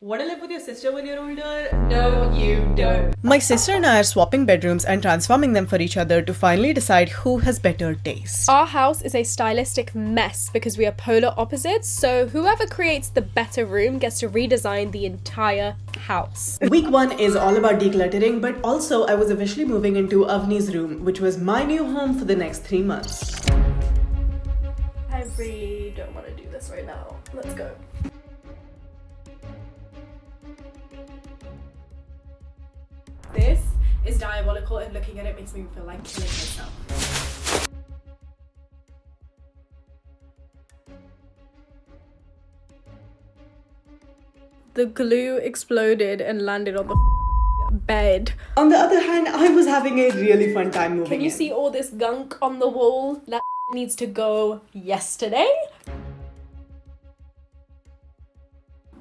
Want to live with your sister when you're older? No, you don't. My sister and I are swapping bedrooms and transforming them for each other to finally decide who has better taste. Our house is a stylistic mess because we are polar opposites, so whoever creates the better room gets to redesign the entire house. Week 1 is all about decluttering, but also I was officially moving into Avni's room, which was my new home for the next 3 months. I really don't want to do this right now. Let's go. This is diabolical, and looking at it makes me feel like killing myself. The glue exploded and landed on the bed. On the other hand, I was having a really fun time moving Can you in. see all this gunk on the wall? That needs to go yesterday.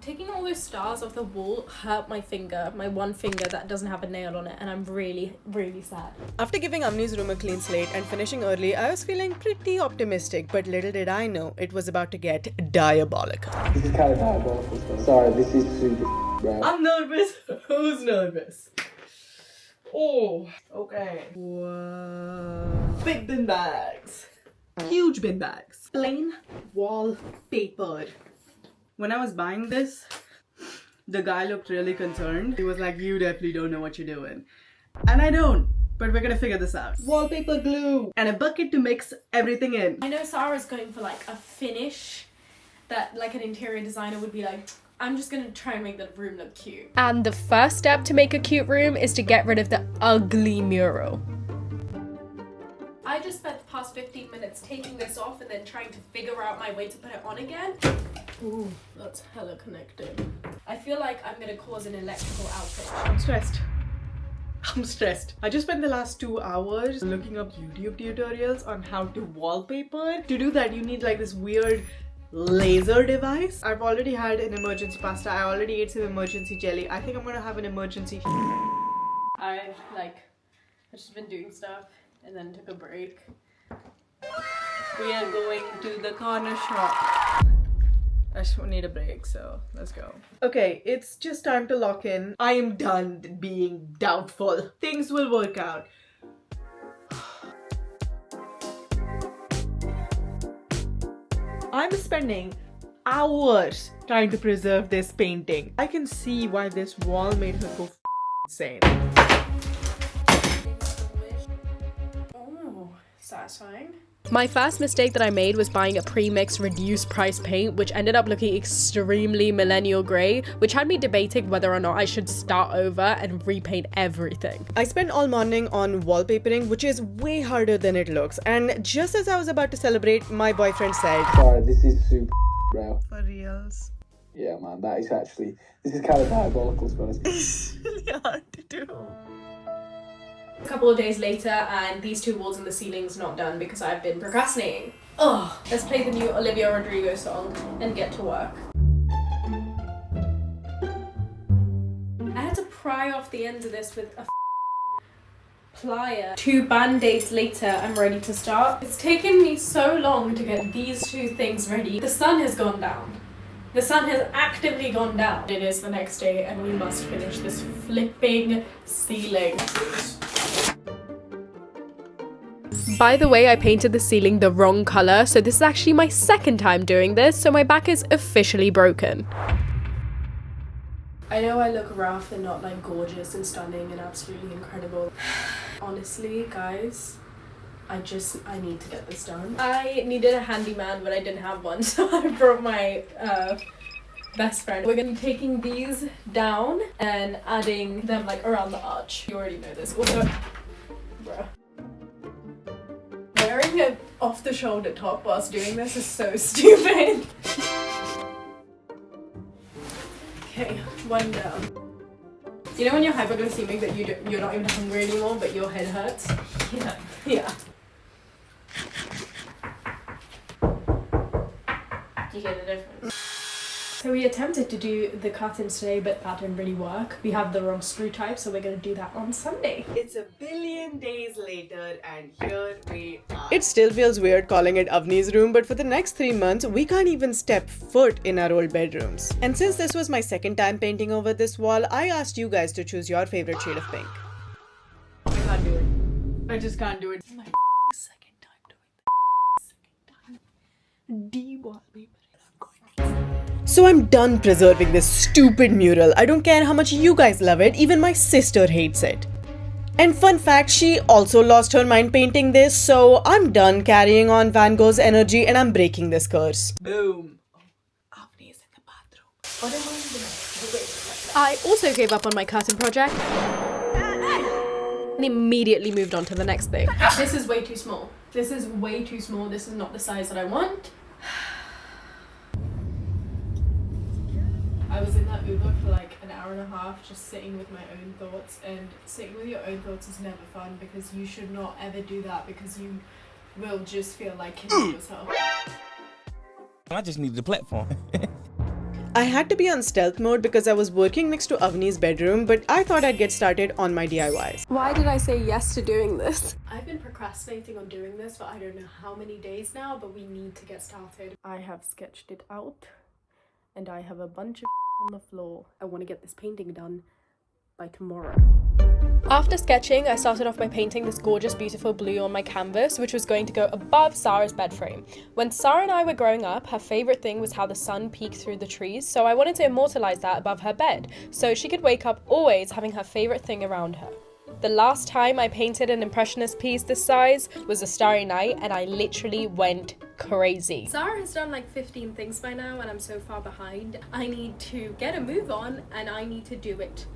Taking all those stars off the wall hurt my finger, my one finger that doesn't have a nail on it, and I'm really, really sad. After giving Avni's room a clean slate and finishing early, I was feeling pretty optimistic, but little did I know it was about to get diabolical. This is kind of diabolical. Sorry, this is super bro. I'm nervous. Who's nervous? Oh, okay. Whoa. Big bin bags. Huge bin bags. Plain wallpaper. When I was buying this, the guy looked really concerned. He was like, you definitely don't know what you're doing. And I don't, but we're gonna figure this out. Wallpaper glue and a bucket to mix everything in. I know Sara's going for like a finish that like an interior designer would be like, I'm just gonna try and make the room look cute. And the first step to make a cute room is to get rid of the ugly mural. I just spent the past 15 minutes taking this off and then trying to figure out my way to put it on again. Ooh, that's hella connected. I feel like I'm gonna cause an electrical outage. I'm stressed. I just spent the last 2 hours looking up YouTube tutorials on how to wallpaper. To do that, you need like this weird laser device. I've already had an emergency pasta. I already ate some emergency jelly. I think I'm gonna have an emergency. I've just been doing stuff and then took a break. We are going to the corner shop. I just need a break, so let's go. Okay, it's just time to lock in. I am done being doubtful. Things will work out. I'm spending hours trying to preserve this painting. I can see why this wall made her go insane. Oh, satisfying. My first mistake that I made was buying a pre-mixed reduced price paint, which ended up looking extremely millennial grey, which had me debating whether or not I should start over and repaint everything. I spent all morning on wallpapering, which is way harder than it looks, and just as I was about to celebrate, my boyfriend said, Sorry, this is super bro. for reals. Yeah, man, this is kind of diabolical, to be honest. It's really hard to do. A couple of days later, and these two walls in the ceiling's not done because I've been procrastinating. Oh, let's play the new Olivia Rodrigo song and get to work. I had to pry off the ends of this with a plier. 2 band-aids later, I'm ready to start. It's taken me so long to get these 2 things ready. The sun has gone down. The sun has actively gone down. It is the next day and we must finish this flipping ceiling. By the way, I painted the ceiling the wrong color, so this is actually my second time doing this, so my back is officially broken. I know I look rough and not like gorgeous and stunning and absolutely incredible. Honestly, guys, I need to get this done. I needed a handyman, but I didn't have one, so I brought my best friend. We're gonna be taking these down and adding them like around the arch. You already know this. Also, bruh. Wearing an off-the-shoulder top whilst doing this is so stupid. Okay, 1 down. You know when you're hypoglycemic that you're not even hungry anymore, but your head hurts? Yeah. Yeah. You get the difference. So we attempted to do the curtains today, but that didn't really work. We have the wrong screw type, so we're gonna do that on Sunday. It's a billion days later and here we are. It still feels weird calling it Avni's room, but for the next 3 months, we can't even step foot in our old bedrooms. And since this was my second time painting over this wall, I asked you guys to choose your favorite shade of pink. I can't do it. I just can't do it. My second time doing it. De-wallpaper. So I'm done preserving this stupid mural. I don't care how much you guys love it, even my sister hates it. And fun fact, she also lost her mind painting this, so I'm done carrying on Van Gogh's energy and I'm breaking this curse. Boom. Avni is in the bathroom. What am I doing? I also gave up on my curtain project and immediately moved on to the next thing. This is way too small. This is way too small. This is not the size that I want. I was in that Uber for like an hour and a half just sitting with my own thoughts, and sitting with your own thoughts is never fun because you should not ever do that because you will just feel like killing yourself. I just needed a platform. I had to be on stealth mode because I was working next to Avni's bedroom, but I thought I'd get started on my DIYs. Why did I say yes to doing this? I've been procrastinating on doing this for I don't know how many days now, but we need to get started. I have sketched it out and I have a bunch of on the floor. I want to get this painting done by tomorrow. After sketching, I started off by painting this gorgeous, beautiful blue on my canvas, which was going to go above Sara's bed frame. When Sara and I were growing up, her favourite thing was how the sun peeked through the trees, so I wanted to immortalise that above her bed, so she could wake up always having her favourite thing around her. The last time I painted an impressionist piece this size was a Starry Night, and I literally went crazy. Sara has done like 15 things by now and I'm so far behind. I need to get a move on and I need to do it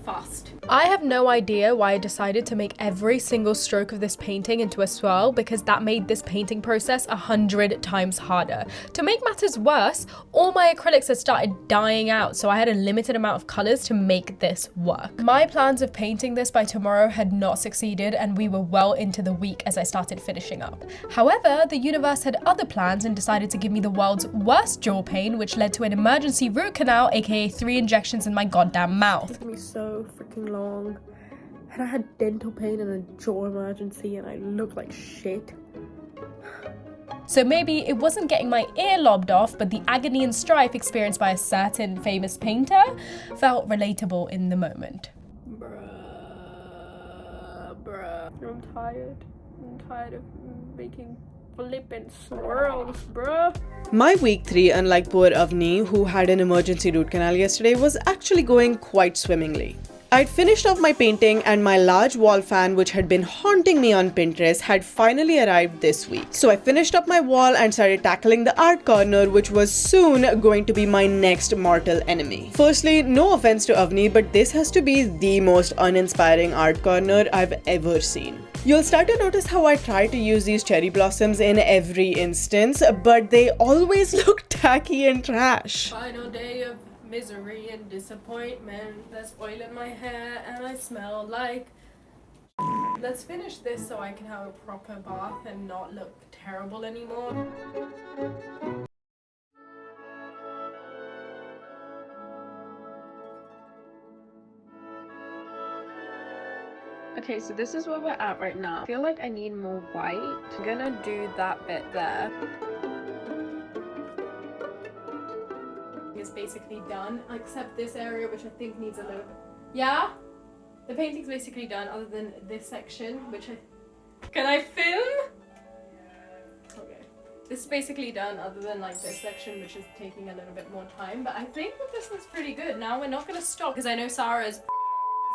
fast. I have no idea why I decided to make every single stroke of this painting into a swirl, because that made this painting process 100 times harder. To make matters worse, all my acrylics had started dying out, so I had a limited amount of colors to make this work. My plans of painting this by tomorrow had not succeeded and we were well into the week as I started finishing up. However, the universe had other plans and decided to give me the world's worst jaw pain, which led to an emergency root canal, aka 3 injections in my goddamn mouth. It took me so freaking long, and I had dental pain and a jaw emergency and I look like shit. So maybe it wasn't getting my ear lobbed off, but the agony and strife experienced by a certain famous painter felt relatable in the moment. Bruh. I'm tired of making flippin' swirls, bruh. My week 3, unlike poor Avni, who had an emergency root canal yesterday, was actually going quite swimmingly. I'd finished off my painting and my large wall fan, which had been haunting me on Pinterest, had finally arrived this week. So I finished up my wall and started tackling the art corner, which was soon going to be my next mortal enemy. Firstly, no offense to Avni, but this has to be the most uninspiring art corner I've ever seen. You'll start to notice how I try to use these cherry blossoms in every instance, but they always look tacky and trash. Final day of misery and disappointment. There's oil in my hair and I smell like. Let's finish this so I can have a proper bath and not look terrible anymore. Okay, so this is where we're at right now. I feel like I need more white. I'm gonna do that bit there. It's basically done, except this area, which I think needs a little bit. Yeah? The painting's basically done, other than this section, which I... Can I film? Okay. This is basically done, other than like this section, which is taking a little bit more time. But I think that this looks pretty good. Now we're not gonna stop, because I know Sara is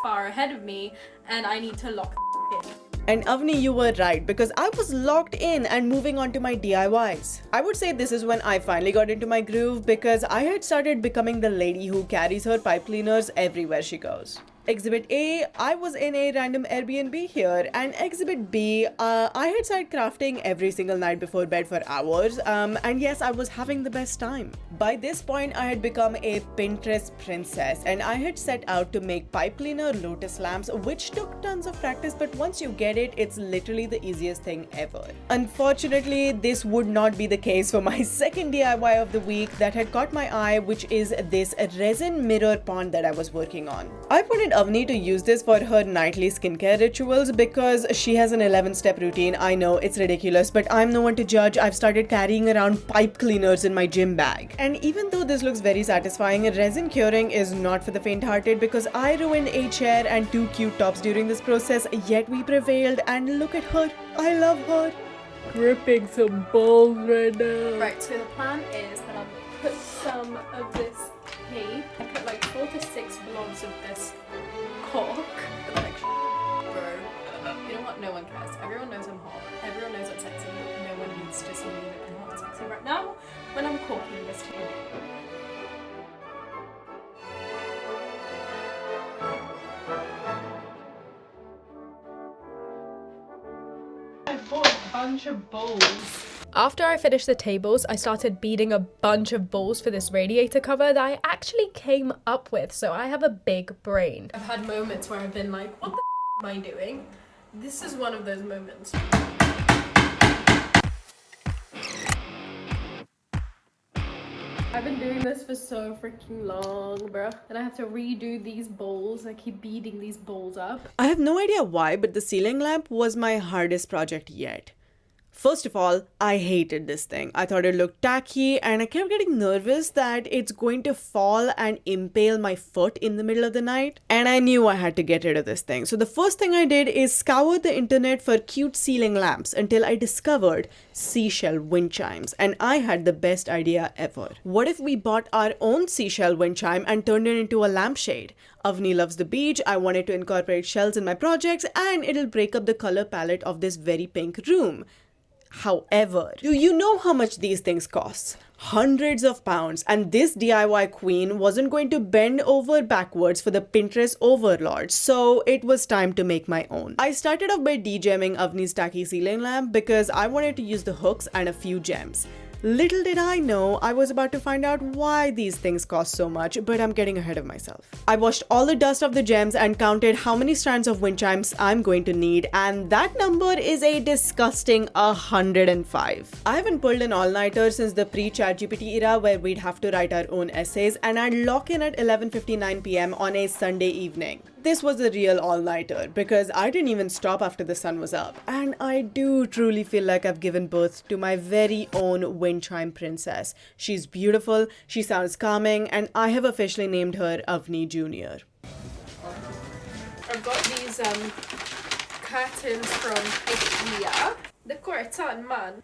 far ahead of me, and I need to lock in. And Avni, you were right, because I was locked in and moving on to my DIYs. I would say this is when I finally got into my groove, because I had started becoming the lady who carries her pipe cleaners everywhere she goes. Exhibit A, I was in a random Airbnb here, and Exhibit B, I had started crafting every single night before bed for hours, and yes, I was having the best time. By this point, I had become a Pinterest princess, and I had set out to make pipe cleaner lotus lamps, which took tons of practice, but once you get it, it's literally the easiest thing ever. Unfortunately, this would not be the case for my second DIY of the week that had caught my eye, which is this resin mirror pond that I was working on. I wanted Avni to use this for her nightly skincare rituals because she has an 11-step routine. I know it's ridiculous, but I'm no one to judge. I've started carrying around pipe cleaners in my gym bag. And even though this looks very satisfying, resin curing is not for the faint-hearted because I ruined a chair and 2 cute tops during this process, yet we prevailed, and look at her. I love her. Gripping some balls right now. Right, so the plan is that I'll put some of this tape. I put like 4 to 6 blobs of this cork. But then bro, you know what? No one cares. Everyone knows I'm hot. Everyone knows I'm sexy. No one needs to see me looking hot and sexy right now when I'm corking this tape. I bought a bunch of bowls. After I finished the tables, I started beading a bunch of balls for this radiator cover that I actually came up with, so I have a big brain. I've had moments where I've been like, what the am I doing? This is one of those moments. I've been doing this for so freaking long, bruh. And I have to redo these bowls. I keep beading these bowls up. I have no idea why, but the ceiling lamp was my hardest project yet. First of all, I hated this thing. I thought it looked tacky, and I kept getting nervous that it's going to fall and impale my foot in the middle of the night. And I knew I had to get rid of this thing. So the first thing I did is scour the internet for cute ceiling lamps until I discovered seashell wind chimes. And I had the best idea ever. What if we bought our own seashell wind chime and turned it into a lampshade? Avni loves the beach, I wanted to incorporate shells in my projects, and it'll break up the color palette of this very pink room. However, do you know how much these things cost? Hundreds of pounds, and this DIY queen wasn't going to bend over backwards for the Pinterest overlord, so it was time to make my own. I started off by de-gemming Avni's tacky ceiling lamp because I wanted to use the hooks and a few gems. Little did I know I was about to find out why these things cost so much, but I'm getting ahead of myself. I washed all the dust off the gems and counted how many strands of wind chimes I'm going to need, and that number is a disgusting 105. I haven't pulled an all-nighter since the pre-ChatGPT era where we'd have to write our own essays, and I'd lock in at 11:59 p.m. on a Sunday evening. This was a real all-nighter because I didn't even stop after the sun was up, and I do truly feel like I've given birth to my very own wind chime princess. She's beautiful, she sounds calming, and I have officially named her Avni Jr. I've got these curtains from IKEA. Decor, man.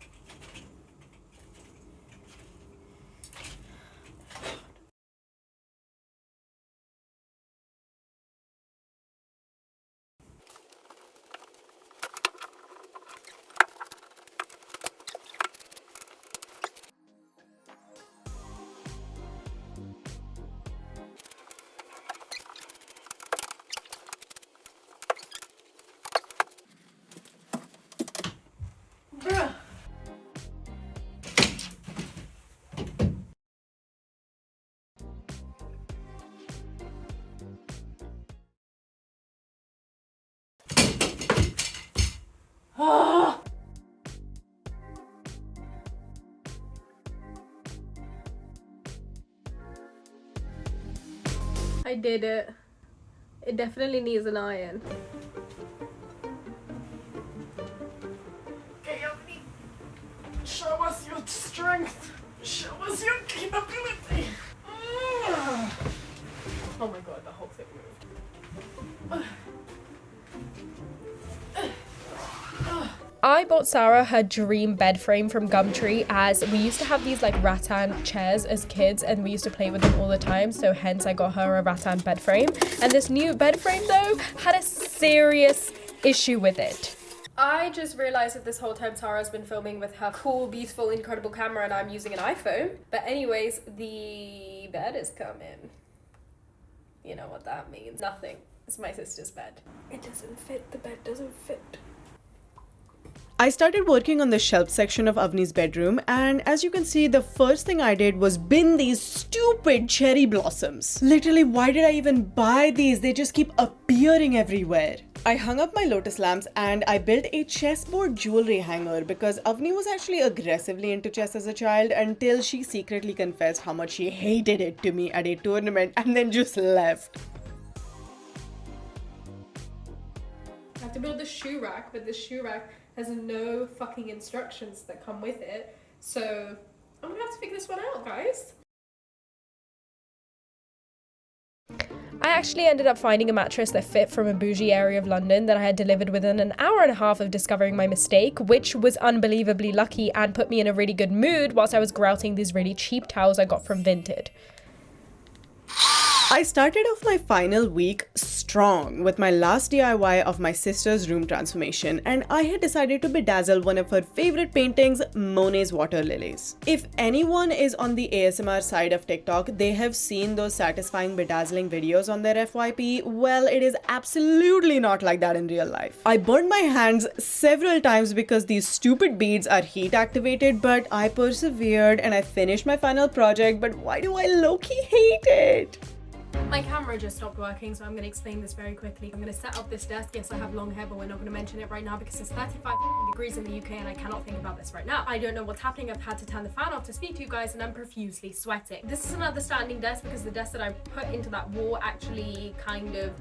Bruh. Ah. I did it. It definitely needs an iron. Show us your strength. Show us your capability. Oh my god, the whole thing moved. I bought Sara her dream bed frame from Gumtree, as we used to have these like rattan chairs as kids and we used to play with them all the time, so hence I got her a rattan bed frame. And this new bed frame though had a serious issue with it. I just realized that this whole time Sara's been filming with her cool, beautiful, incredible camera and I'm using an iPhone. But anyways, the bed is coming. You know what that means. Nothing. is my sister's bed. It doesn't fit, the bed doesn't fit. I started working on the shelf section of Avni's bedroom, and as you can see, the first thing I did was bin these stupid cherry blossoms. Literally, why did I even buy these? They just keep appearing everywhere. I hung up my lotus lamps and I built a chessboard jewelry hanger because Avni was actually aggressively into chess as a child until she secretly confessed how much she hated it to me at a tournament and then just left. I have to build the shoe rack, but the shoe rack has no fucking instructions that come with it. So I'm gonna have to figure this one out, guys. I actually ended up finding a mattress that fit from a bougie area of London that I had delivered within an hour and a half of discovering my mistake, which was unbelievably lucky and put me in a really good mood whilst I was grouting these really cheap towels I got from Vinted. I started off my final week strong with my last DIY of my sister's room transformation, and I had decided to bedazzle one of her favorite paintings, Monet's water lilies. If anyone is on the ASMR side of TikTok, they have seen those satisfying bedazzling videos on their FYP. Well, it is absolutely not like that in real life. I burned my hands several times because these stupid beads are heat activated, but I persevered and I finished my final project. But why do I low-key hate it? My camera just stopped working, so I'm going to explain this very quickly. I'm going to set up this desk. Yes, I have long hair, but we're not going to mention it right now because it's 35 degrees in the UK and I cannot think about this right now. I don't know what's happening. I've had to turn the fan off to speak to you guys and I'm profusely sweating. This is another standing desk because the desk that I put into that wall actually kind of...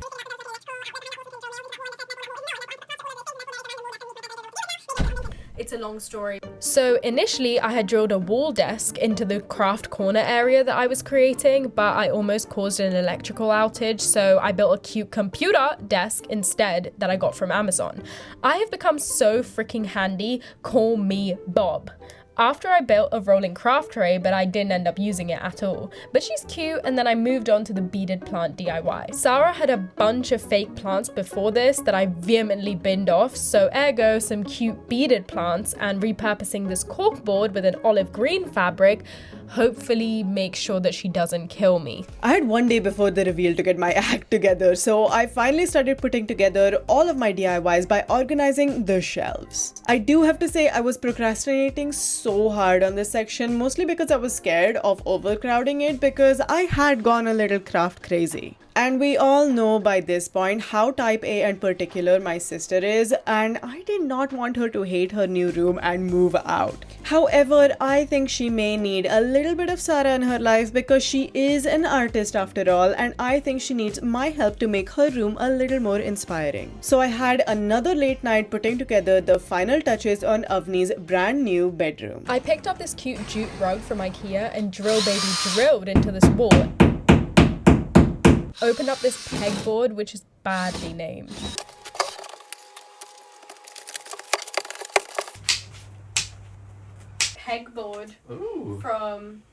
It's a long story. So initially I had drilled a wall desk into the craft corner area that I was creating, but I almost caused an electrical outage, so I built a cute computer desk instead that I got from Amazon. I have become so freaking handy, call me Bob. After I built a rolling craft tray, but I didn't end up using it at all. But she's cute, and then I moved on to the beaded plant DIY. Sarah had a bunch of fake plants before this that I vehemently binned off, so ergo some cute beaded plants, and repurposing this corkboard with an olive green fabric hopefully make sure that she doesn't kill me. I had one day before the reveal to get my act together, so I finally started putting together all of my DIYs by organizing the shelves. I do have to say I was procrastinating so hard on this section, mostly because I was scared of overcrowding it because I had gone a little craft crazy. And we all know by this point how type A and particular my sister is, and I did not want her to hate her new room and move out. However, I think she may need a little bit of Sara in her life because she is an artist after all, and I think she needs my help to make her room a little more inspiring. So I had another late night putting together the final touches on Avni's brand new bedroom. I picked up this cute jute rug from IKEA and drilled into this wall. Opened up this pegboard, which is badly named. Pegboard from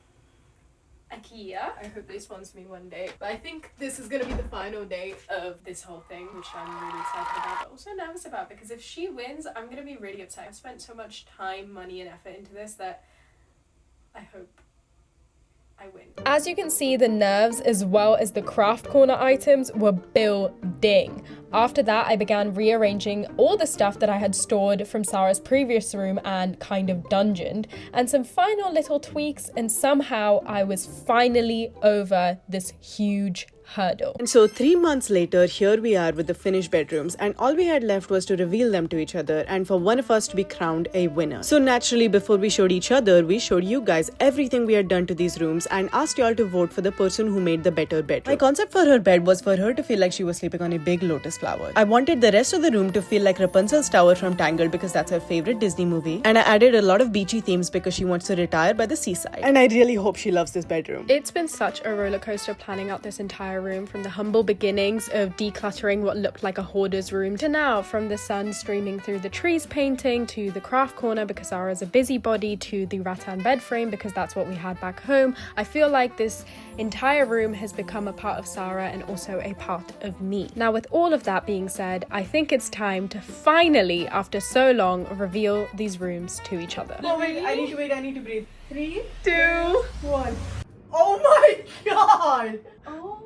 IKEA. I hope they sponsor me one day. But I think this is gonna be the final day of this whole thing, which I'm really excited about, but also nervous about, because if she wins, I'm gonna be really upset. I've spent so much time, money, and effort into this that I hope I win. As you can see, the nerves as well as the craft corner items were building. After that, I began rearranging all the stuff that I had stored from Sarah's previous room and kind of dungeoned, and some final little tweaks, and somehow I was finally over this huge hurdle. And so 3 months later, here we are with the finished bedrooms, and all we had left was to reveal them to each other and for one of us to be crowned a winner. So naturally, before we showed each other, we showed you guys everything we had done to these rooms and asked y'all to vote for the person who made the better bedroom. My concept for her bed was for her to feel like she was sleeping on a big lotus flower. I wanted the rest of the room to feel like Rapunzel's tower from Tangled because that's her favorite Disney movie, and I added a lot of beachy themes because she wants to retire by the seaside. And I really hope she loves this bedroom. It's been such a roller coaster planning out this entire room, from the humble beginnings of decluttering what looked like a hoarder's room to now, from the sun streaming through the trees painting to the craft corner because Sarah's a busybody to the rattan bed frame because that's what we had back home. I feel like this entire room has become a part of Sara and also a part of me. Now, with all of that being said, I think it's time to finally, after so long, reveal these rooms to each other. Oh wait, I need to breathe. 3, 2, 1. Oh my god! Oh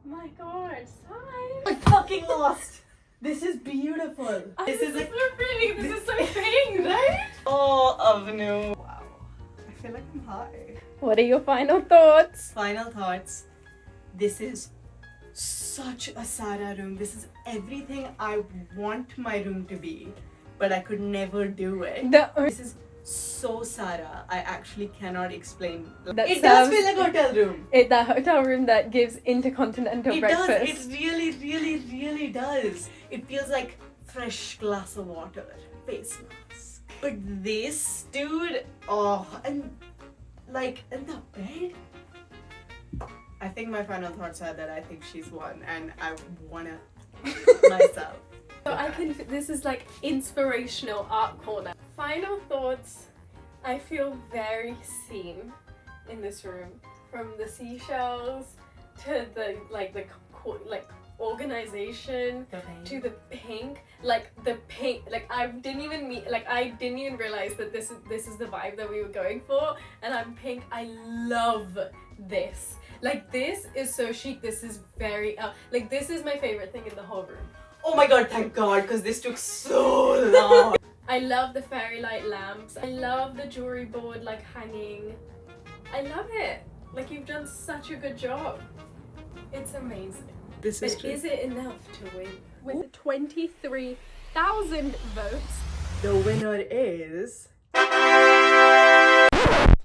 my god, sigh. I fucking lost. This is beautiful. This is so pretty. This is so pink, right? Oh, Avnu. Wow. I feel like I'm high. What are your final thoughts? Final thoughts. This is such a Sara room. This is everything I want my room to be, but I could never do it. This is so Sara. I actually cannot explain. It does feel like a hotel room. That hotel room that gives intercontinental breakfast. It does. It really, really, really does. It feels like fresh glass of water, face mask. But this, dude, and the bed. I think my final thoughts are that I think she's won, and I wanna myself. So this is like inspirational art corner. Final thoughts. I feel very seen in this room. From the seashells to the organization to the pink. I didn't even realize that this is the vibe that we were going for. And I'm pink. I love this. Like, this is so chic. This is very this is my favorite thing in the whole room. Oh my god, thank god, because this took so long. I love the fairy light lamps. I love the jewelry board hanging. I love it. You've done such a good job. It's amazing. This is true. Is it enough to win? With 23,000 votes. The winner is...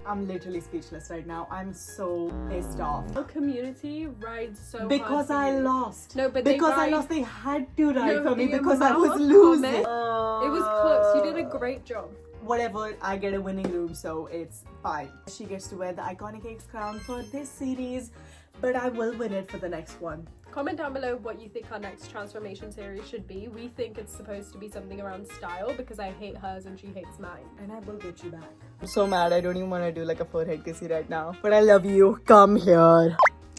I'm literally speechless right now. I'm so pissed off. The community rides so because hard I for you. lost. No, but because I lost, they had to ride for me because I was losing. It was close. You did a great job. Whatever, I get a winning room, so it's fine. She gets to wear the Iconic Cakes crown for this series, but I will win it for the next one. Comment down below what you think our next transformation series should be. We think it's supposed to be something around style because I hate hers and she hates mine. And I will get you back. I'm so mad. I don't even want to do a forehead kissy right now. But I love you. Come here.